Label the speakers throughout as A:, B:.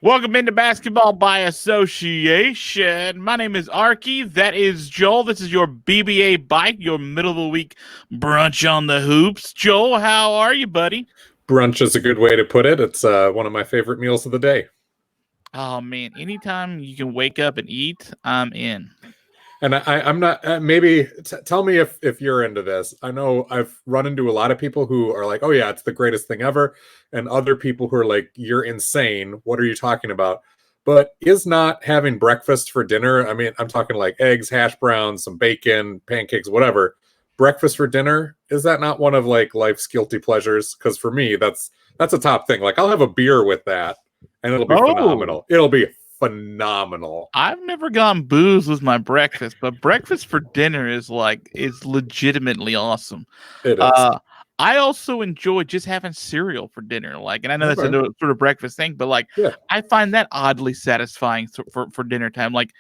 A: Welcome into Basketball by Association. My name is Arky. That is Joel. This is your BbA Byte, your middle of the week brunch on the hoops. Joel, how are you, buddy?
B: Brunch is a good way to put it. It's one of my favorite meals of the day.
A: Oh, man. Anytime you can wake up and eat, I'm in.
B: And I'm not, maybe tell me if you're into this. I know I've run into a lot of people who are like, oh yeah, it's the greatest thing ever. And other people who are like, you're insane. What are you talking about? But is not having breakfast for dinner, I mean, I'm talking like eggs, hash browns, some bacon, pancakes, whatever. Breakfast for dinner, is that not one of like life's guilty pleasures? Because for me, that's a top thing. Like I'll have a beer with that and it'll be phenomenal. It'll be phenomenal.
A: I've never gone booze with my breakfast, but breakfast for dinner is legitimately awesome.
B: It is.
A: I also enjoy just having cereal for dinner. And I know that's a sort of breakfast thing, but I find that oddly satisfying for dinner time. Like,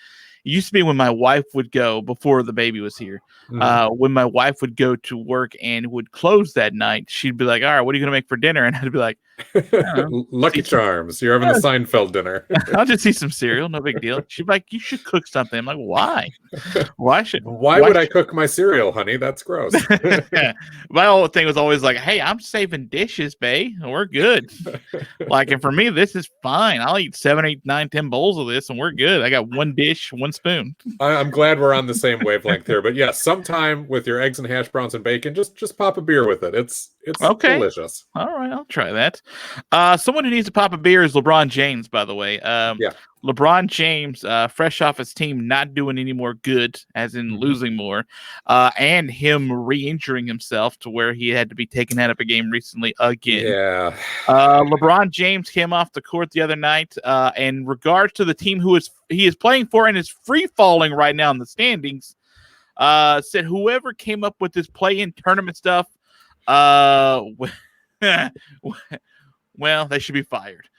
A: it used to be when my wife would go, before the baby was here, when my wife would go to work and would close that night, she'd be like, all right, what are you going to make for dinner? And I'd be like,
B: Lucky Charms. You're having the Seinfeld dinner.
A: I'll just eat some cereal. No big deal. She'd be like, you should cook something. I'm like, why?
B: Why would I cook my cereal, honey? That's gross.
A: My whole thing was always like, hey, I'm saving dishes, babe. We're good. And for me, this is fine. I'll eat 7, 8, 9, 10 bowls of this and we're good. I got one dish, one spoon.
B: I'm glad we're on the same wavelength here. But yes, sometime with your eggs and hash browns and bacon, just pop a beer with it. It's
A: okay.
B: Delicious.
A: All right, I'll try that. Someone who needs to pop a beer is LeBron James, by the way. LeBron James, fresh off his team not doing any more good, as in losing more, and him re-injuring himself to where he had to be taken out of a game recently again.
B: Yeah.
A: LeBron James came off the court the other night, in regards to the team he is playing for and is free-falling right now in the standings, said whoever came up with this play-in tournament stuff, well, they should be fired.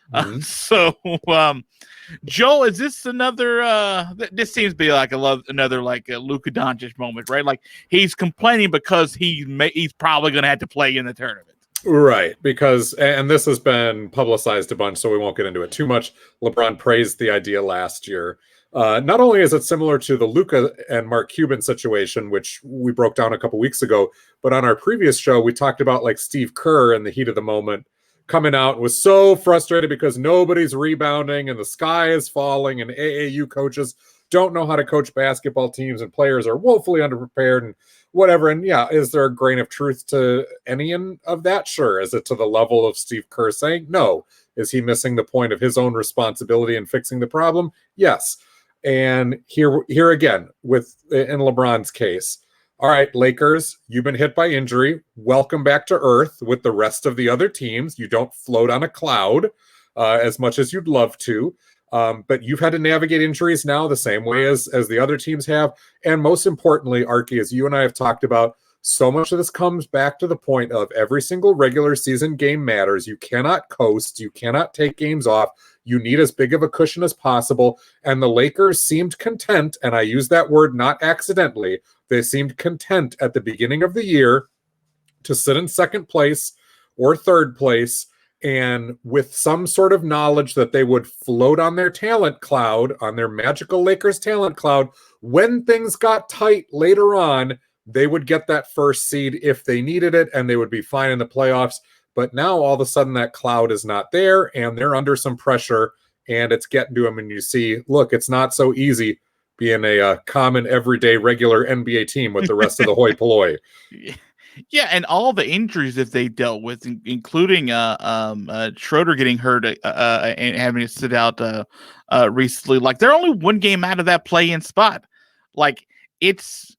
A: Joel, is this another? This seems to be like another Luka Doncic moment, right? Like he's complaining because he's probably going to have to play in the tournament,
B: right? Because and this has been publicized a bunch, so we won't get into it too much. LeBron praised the idea last year. Not only is it similar to the Luka and Mark Cuban situation, which we broke down a couple weeks ago, but on our previous show, we talked about like Steve Kerr in the heat of the moment coming out was so frustrated because nobody's rebounding and the sky is falling and AAU coaches don't know how to coach basketball teams and players are woefully underprepared and whatever. And yeah, is there a grain of truth to any of that? Sure. Is it to the level of Steve Kerr saying no? Is he missing the point of his own responsibility in fixing the problem? Yes. And here again, in LeBron's case, all right, Lakers, you've been hit by injury. Welcome back to earth with the rest of the other teams. You don't float on a cloud as much as you'd love to, but you've had to navigate injuries now the same way as the other teams have. And most importantly, Arky, as you and I have talked about, so much of this comes back to the point of every single regular season game matters. You cannot coast. You cannot take games off. You need as big of a cushion as possible. And the Lakers seemed content, and I use that word not accidentally, they seemed content at the beginning of the year to sit in second place or third place, and with some sort of knowledge that they would float on their talent cloud, on their magical Lakers talent cloud, when things got tight later on, they would get that first seed if they needed it, and they would be fine in the playoffs. But now all of a sudden that cloud is not there, and they're under some pressure, and it's getting to them. And you see, look, it's not so easy being a common, everyday, regular NBA team with the rest of the hoi polloi.
A: Yeah, and all the injuries that they dealt with, including Schroeder getting hurt and having to sit out recently. Like they're only one game out of that play-in spot. Like it's.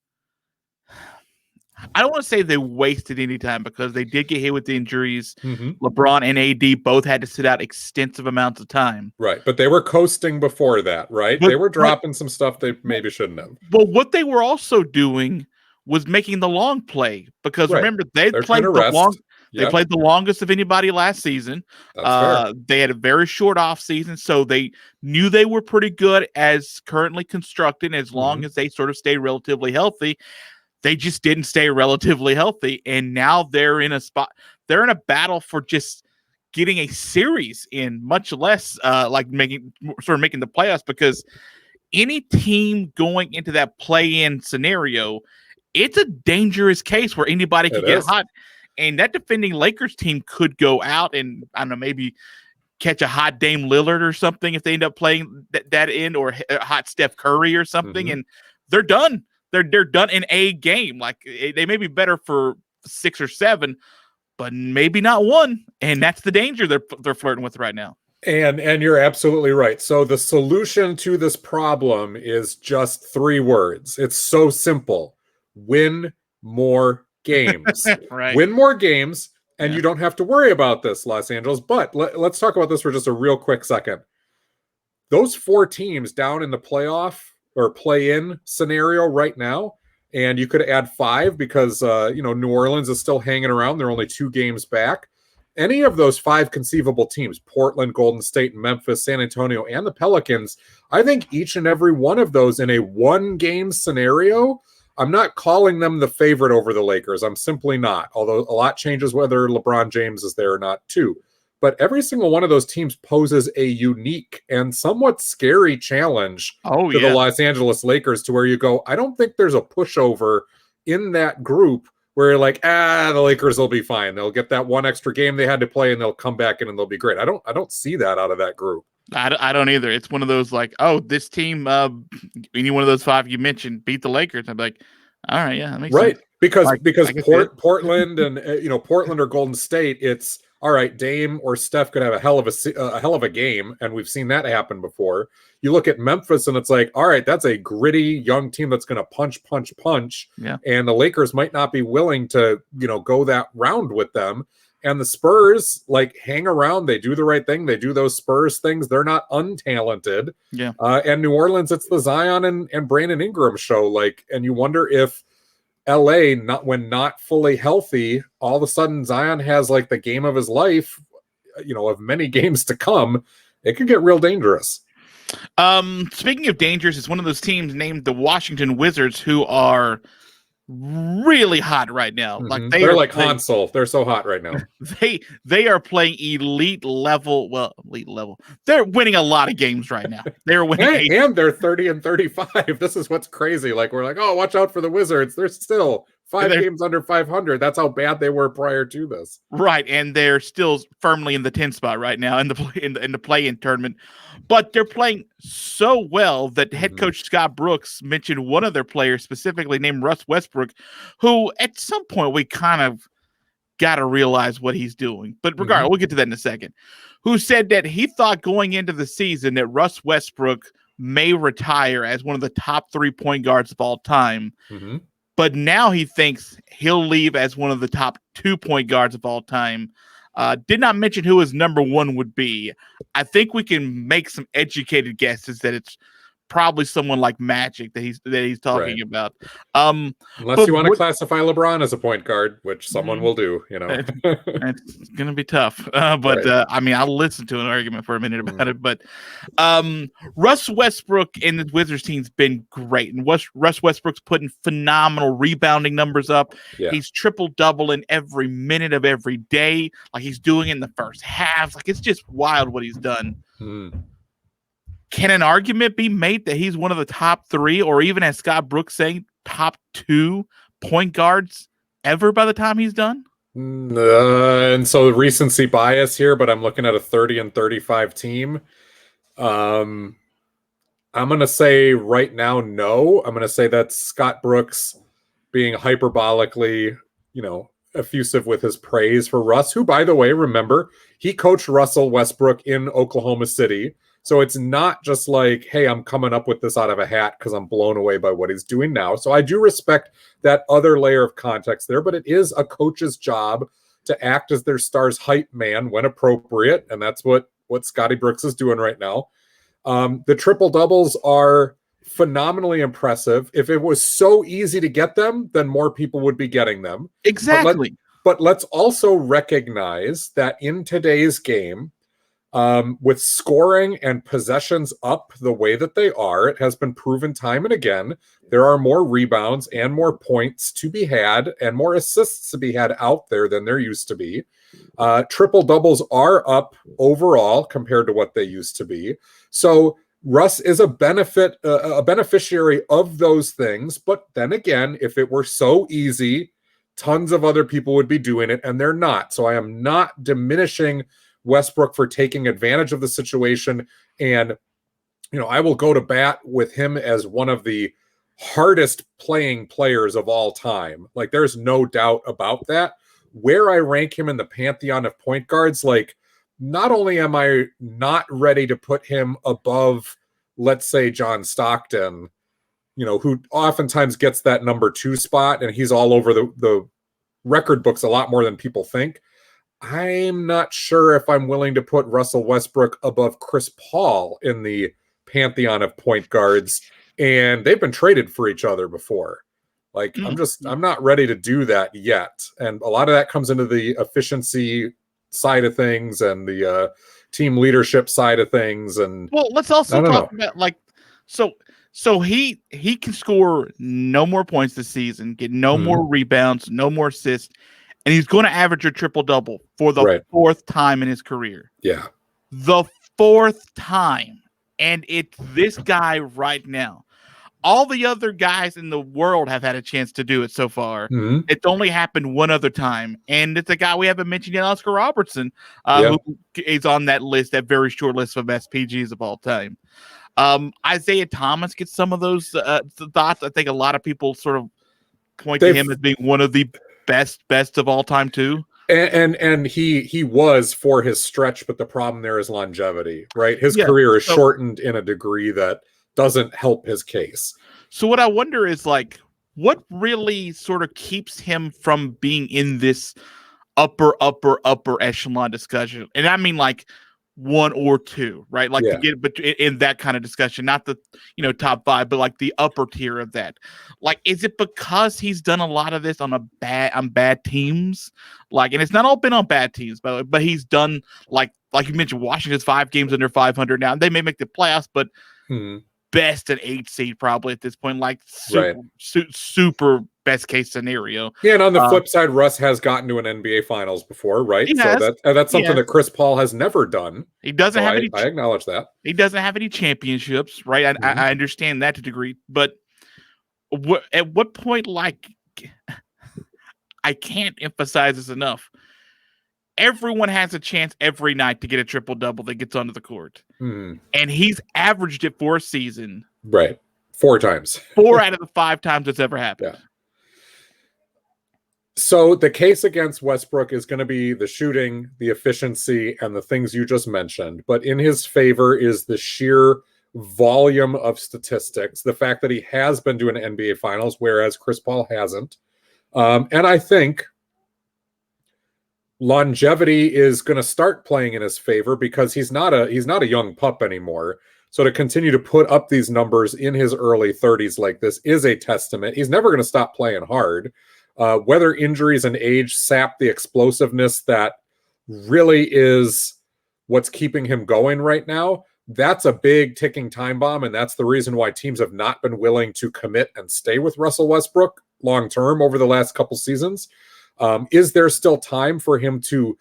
A: I don't want to say they wasted any time because they did get hit with injuries. LeBron and AD both had to sit out extensive amounts of time.
B: Right, but they were coasting before that, right? They were dropping some stuff they maybe shouldn't have.
A: But what they were also doing was making the long play because remember they played the longest of anybody last season. They had a very short off season, so they knew they were pretty good as currently constructed as long as they sort of stay relatively healthy. They just didn't stay relatively healthy, and now they're in a spot. They're in a battle for just getting a series in, much less like making the playoffs, because any team going into that play-in scenario, it's a dangerous case where anybody could get hot. And that defending Lakers team could go out and, I don't know, maybe catch a hot Dame Lillard or something if they end up playing that in, or a hot Steph Curry or something, and they're done. They're done in a game. Like, they may be better for 6 or 7, but maybe not 1. And that's the danger they're flirting with right now.
B: And you're absolutely right. So the solution to this problem is just 3 words. It's so simple. Win more games.
A: Right.
B: Win more games, and you don't have to worry about this, Los Angeles. But let's talk about this for just a real quick second. Those 4 teams down in the playoff or play-in scenario right now, and you could add 5 because New Orleans is still hanging around. They're only 2 games back. Any of those 5 conceivable teams, Portland, Golden State, Memphis, San Antonio, and the Pelicans, I think each and every one of those in a 1-game scenario, I'm not calling them the favorite over the Lakers. I'm simply not, although a lot changes whether LeBron James is there or not too. But every single one of those teams poses a unique and somewhat scary challenge to the Los Angeles Lakers, to where you go, I don't think there's a pushover in that group where you're like, the Lakers will be fine. They'll get that 1 extra game they had to play, and they'll come back in and they'll be great. I don't see that out of that group.
A: I don't either. It's one of those like, this team, any one of those 5 you mentioned beat the Lakers. I'm like, all right, yeah, that makes sense.
B: Because Portland and Portland or Golden State, it's all right. Dame or Steph could have a hell of a game, and we've seen that happen before. You look at Memphis, and it's like, all right, that's a gritty young team that's going to punch.
A: Yeah.
B: And the Lakers might not be willing to go that round with them. And the Spurs, like, hang around. They do the right thing. They do those Spurs things. They're not untalented.
A: Yeah.
B: And New Orleans, it's the Zion and Brandon Ingram show. Like, and you wonder if LA, when not fully healthy, all of a sudden Zion has like the game of his life, of many games to come. It could get real dangerous.
A: Speaking of dangerous, it's one of those teams named the Washington Wizards, who are really hot right now. Like
B: they're like Hansel. They're so hot right now.
A: They are playing elite level. They're winning a lot of games right now. They're winning,
B: and they're 30-35. This is what's crazy. Like, we're like, oh, watch out for the Wizards. They're still 5 games under 500. That's how bad they were prior to this.
A: Right, and they're still firmly in the 10 spot right now in the play-in tournament. But they're playing so well that head coach Scott Brooks mentioned one of their players, specifically named Russ Westbrook, who at some point we kind of got to realize what he's doing. But regardless, we'll get to that in a second. Who said that he thought going into the season that Russ Westbrook may retire as one of the top 3 point guards of all time. But now he thinks he'll leave as one of the top 2 point guards of all time. Did not mention who his number 1 would be. I think we can make some educated guesses that it's probably someone like Magic that he's talking about.
B: Unless you want to classify LeBron as a point guard, which someone will do,
A: It's gonna be tough. I'll listen to an argument for a minute about it. But Russ Westbrook and the Wizards team's been great, and Russ Westbrook's putting phenomenal rebounding numbers up. He's triple-double in every minute of every day, like he's doing in the first half. Like, it's just wild what he's done. Can an argument be made that he's one of the top 3, or even, as Scott Brooks saying, top 2 point guards ever by the time he's done?
B: And so recency bias here, but I'm looking at a 30-35 team. I'm going to say right now, no. I'm going to say that's Scott Brooks being hyperbolically, effusive with his praise for Russ, who, by the way, remember, he coached Russell Westbrook in Oklahoma City. So it's not just like, hey, I'm coming up with this out of a hat because I'm blown away by what he's doing now. So I do respect that other layer of context there, but it is a coach's job to act as their star's hype man when appropriate, and that's what Scotty Brooks is doing right now. The triple doubles are phenomenally impressive. If it was so easy to get them, then more people would be getting them.
A: Exactly.
B: But let's also recognize that in today's game, With scoring and possessions up the way that they are, it has been proven time and again, there are more rebounds and more points to be had and more assists to be had out there than there used to be. Triple doubles are up overall compared to what they used to be. So Russ is a beneficiary of those things. But then again, if it were so easy, tons of other people would be doing it, and they're not. So I am not diminishing Westbrook for taking advantage of the situation. And, I will go to bat with him as one of the hardest playing players of all time. Like, there's no doubt about that. Where I rank him in the pantheon of point guards, like, not only am I not ready to put him above, let's say, John Stockton, who oftentimes gets that number 2 spot, and he's all over the record books a lot more than people think. I'm not sure if I'm willing to put Russell Westbrook above Chris Paul in the pantheon of point guards, and they've been traded for each other before. Like, I'm not ready to do that yet. And a lot of that comes into the efficiency side of things and the team leadership side of things. And
A: well, let's also talk about, like, so he can score no more points this season, get no more rebounds, no more assists. And he's going to average a triple-double for the 4th time in his career.
B: Yeah.
A: The 4th time. And it's this guy right now. All the other guys in the world have had a chance to do it so far. It's only happened one other time. And it's a guy we haven't mentioned yet, Oscar Robertson, who is on that list, that very short list of SPGs of all time. Isaiah Thomas gets some of those thoughts. I think a lot of people sort of point to him as being one of the best of all time too.
B: And he was for his stretch, but the problem there is longevity, right? His career is shortened in a degree that doesn't help his case.
A: So what I wonder is, like, what really sort of keeps him from being in this upper echelon discussion? And I mean, like, 1 or 2, right? Like, to get in that kind of discussion, not the top 5, but like the upper tier of that. Like, is it because he's done a lot of this on bad teams? Like, and it's not all been on bad teams, but he's done, like you mentioned, Washington's 5 games under 500 now. They may make the playoffs, but best at 8 seed probably at this point. Like, super best case scenario.
B: Yeah, and on the flip side, Russ has gotten to an NBA Finals before, right? So that's something that Chris Paul has never done.
A: He doesn't have any.
B: I acknowledge that.
A: He doesn't have any championships, right? I understand that to a degree, but at what point, like, I can't emphasize this enough. Everyone has a chance every night to get a triple-double that gets onto the court. And he's averaged it for a season.
B: Right. 4 times.
A: 4 out of the 5 times it's ever happened.
B: Yeah. So the case against Westbrook is going to be the shooting, the efficiency, and the things you just mentioned. But in his favor is the sheer volume of statistics, the fact that he has been doing NBA Finals, whereas Chris Paul hasn't. And I think longevity is going to start playing in his favor because he's not a young pup anymore. So to continue to put up these numbers in his early 30s like this is a testament. He's never going to stop playing hard. Whether injuries and age sap the explosiveness that really is what's keeping him going right now, that's a big ticking time bomb, and that's the reason why teams have not been willing to commit and stay with Russell Westbrook long-term over the last couple seasons. Is there still time for him to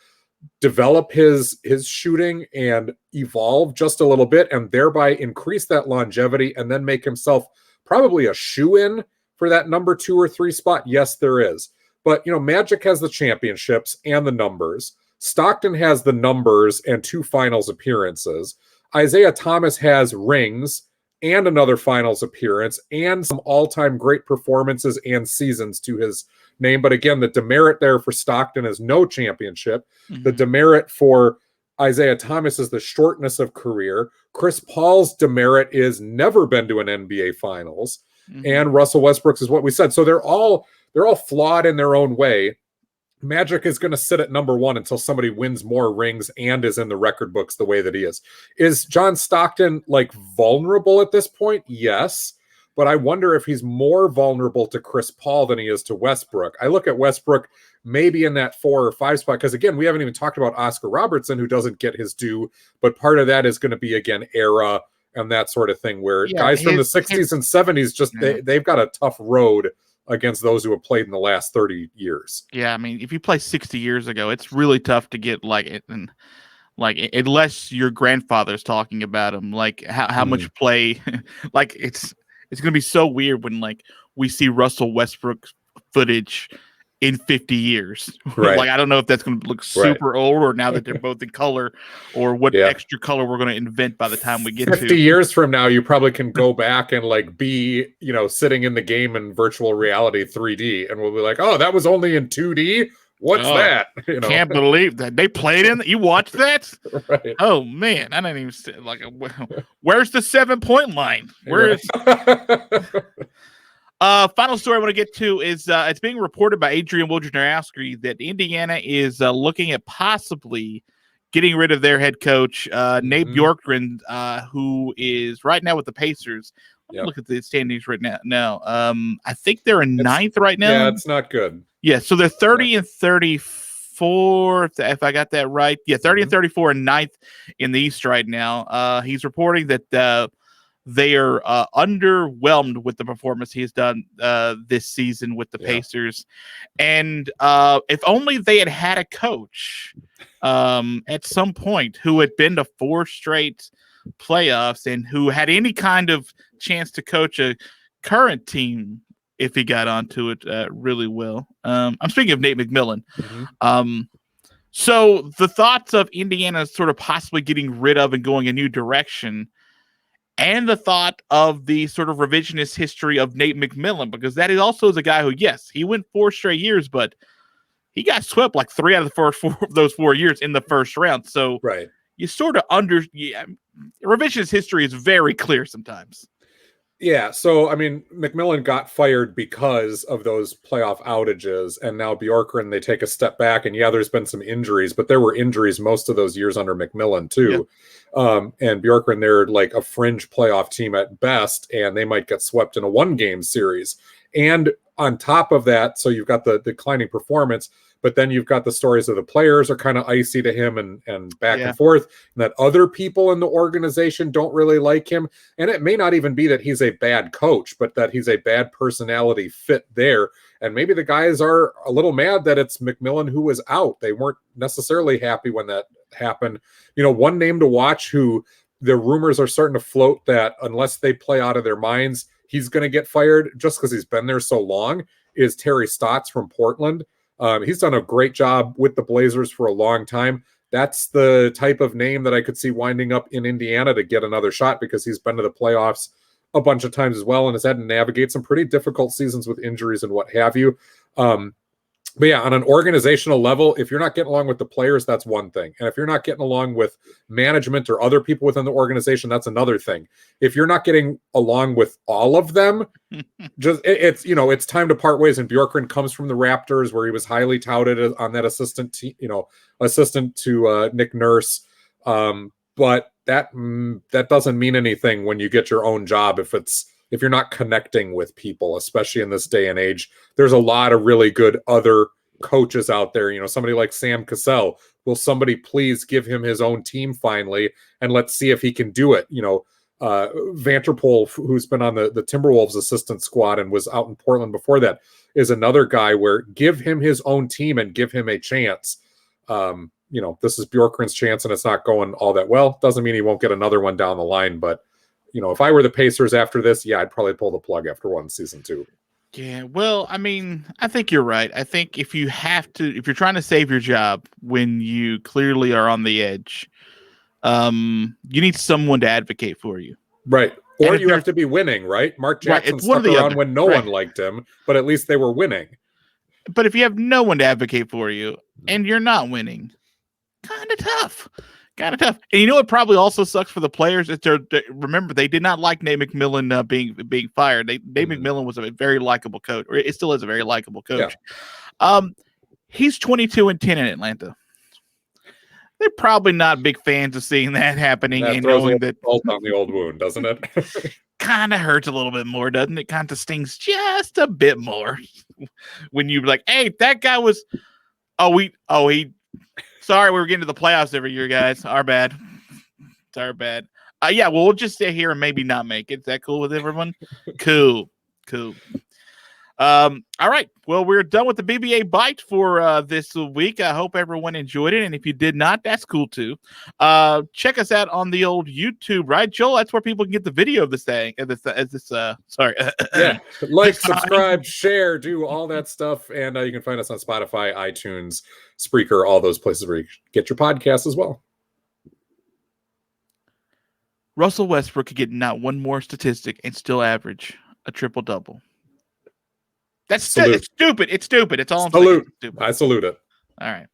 B: develop his shooting and evolve just a little bit and thereby increase that longevity and then make himself probably a shoe-in for that number 2 or 3 spot? Yes, there is. But, Magic has the championships and the numbers. Stockton has the numbers and 2 finals appearances. Isaiah Thomas has rings and another finals appearance and some all-time great performances and seasons to his name. But again, the demerit there for Stockton is no championship. The demerit for Isaiah Thomas is the shortness of career. Chris Paul's demerit is never been to an NBA Finals. And Russell Westbrook's is what we said. So they're all flawed in their own way. Magic is going to sit at number 1 until somebody wins more rings and is in the record books the way that he is. Is John Stockton, like, vulnerable at this point? Yes. But I wonder if he's more vulnerable to Chris Paul than he is to Westbrook. I look at Westbrook maybe in that 4 or 5 spot. Because again, we haven't even talked about Oscar Robertson, who doesn't get his due, but part of that is going to be, again, era and that sort of thing, where guys from the 60s and 70s, just they've got a tough road against those who have played in the last 30 years.
A: Yeah, I mean, if you play 60 years ago, it's really tough to get like it, and like unless your grandfather's talking about him, like how much play, like it's gonna be so weird when like we see Russell Westbrook footage in 50 years.
B: Right.
A: Like I don't know if that's going to look super old, or now that they're both in color, or what extra color we're going to invent by the time we get
B: 50 years from now. You probably can go back and like be, you know, sitting in the game in virtual reality 3D, and we'll be like, oh, that was only in 2D. What's that? You know? Can't
A: believe that they played in. You watched that?
B: Right.
A: Oh man, I didn't even say, like. Where's the 7-point line? Where is? Final story I want to get to is it's being reported by Adrian Wojnarowski that Indiana is looking at possibly getting rid of their head coach, Nate Bjorkgren, who is right now with the Pacers. Let me look at the standings right now. I think they're in 9th right now.
B: Yeah, it's not good.
A: Yeah, so they're 30 and 34, if I got that right. Yeah, 30 and 34 and 9th in the East right now. He's reporting that they are underwhelmed with the performance he's done this season with the Pacers. And if only they had had a coach at some point who had been to 4 straight playoffs and who had any kind of chance to coach a current team if he got onto it really well. I'm speaking of Nate McMillan. So the thoughts of Indiana sort of possibly getting rid of and going a new direction, and the thought of the sort of revisionist history of Nate McMillan, because that is also a guy who, yes, he went 4 straight years, but he got swept like 3 out of the first 4 of those 4 years in the first round. So you sort of revisionist history is very clear sometimes.
B: Yeah, so I mean, McMillan got fired because of those playoff outages, and now Bjorkgren, they take a step back, and there's been some injuries, but there were injuries most of those years under McMillan too. And Bjorkgren, they're like a fringe playoff team at best, and they might get swept in a 1-game series. And on top of that, so you've got the declining performance, but then you've got the stories of the players are kind of icy to him and back and forth, and that other people in the organization don't really like him. And it may not even be that he's a bad coach, but that he's a bad personality fit there. And maybe the guys are a little mad that it's McMillan who was out. They weren't necessarily happy when that happened. You know, one name to watch who the rumors are starting to float that unless they play out of their minds, he's going to get fired just because he's been there so long, is Terry Stotts from Portland. He's done a great job with the Blazers for a long time. That's the type of name that I could see winding up in Indiana to get another shot, because he's been to the playoffs a bunch of times as well and has had to navigate some pretty difficult seasons with injuries and what have you. But yeah, on an organizational level, if you're not getting along with the players, that's one thing. And if you're not getting along with management or other people within the organization, that's another thing. If you're not getting along with all of them, it's time to part ways. And Bjorkgren comes from the Raptors, where he was highly touted on that assistant to Nick Nurse. But that doesn't mean anything when you get your own job if you're not connecting with people, especially in this day and age. There's a lot of really good other coaches out there. You know, somebody like Sam Cassell. Will somebody please give him his own team finally, and let's see if he can do it? You know, Vanterpool, who's been on the Timberwolves assistant squad and was out in Portland before that, is another guy where give him his own team and give him a chance. This is Bjorkgren's chance, and it's not going all that well. Doesn't mean he won't get another one down the line, but if I were the Pacers after this, I'd probably pull the plug after one season 2.
A: Yeah, well, I mean, I think you're right. I think if you're trying to save your job when you clearly are on the edge, you need someone to advocate for you.
B: Right. Or you have to be winning, right? Mark Jackson stuck around when no one liked him, but at least they were winning.
A: But if you have no one to advocate for you and you're not winning, kind of tough. And you know what probably also sucks for the players is remember, they did not like Nate McMillan being fired. Nate McMillan was a very likable coach, or it still is a very likable coach. Yeah. He's 22-10 in Atlanta. They're probably not big fans of seeing that happening and knowing that
B: salt on the old wound, doesn't it?
A: Kind of hurts a little bit more, doesn't it? Kind of stings just a bit more when you're like, hey, that guy was Sorry, we were getting to the playoffs every year, guys. Our bad. It's our bad. Yeah, well, we'll just stay here and maybe not make it. Is that cool with everyone? Cool. All right. Well, we're done with the BbA Byte for this week. I hope everyone enjoyed it. And if you did not, that's cool too. Check us out on the old YouTube, right, Joel? That's where people can get the video of this thing. Sorry.
B: Yeah. Like, subscribe, share, do all that stuff. And you can find us on Spotify, iTunes, Spreaker, all those places where you get your podcasts as well.
A: Russell Westbrook could get not one more statistic and still average a triple-double. That's stupid. It's stupid. It's all I'm saying.
B: I salute it.
A: All right.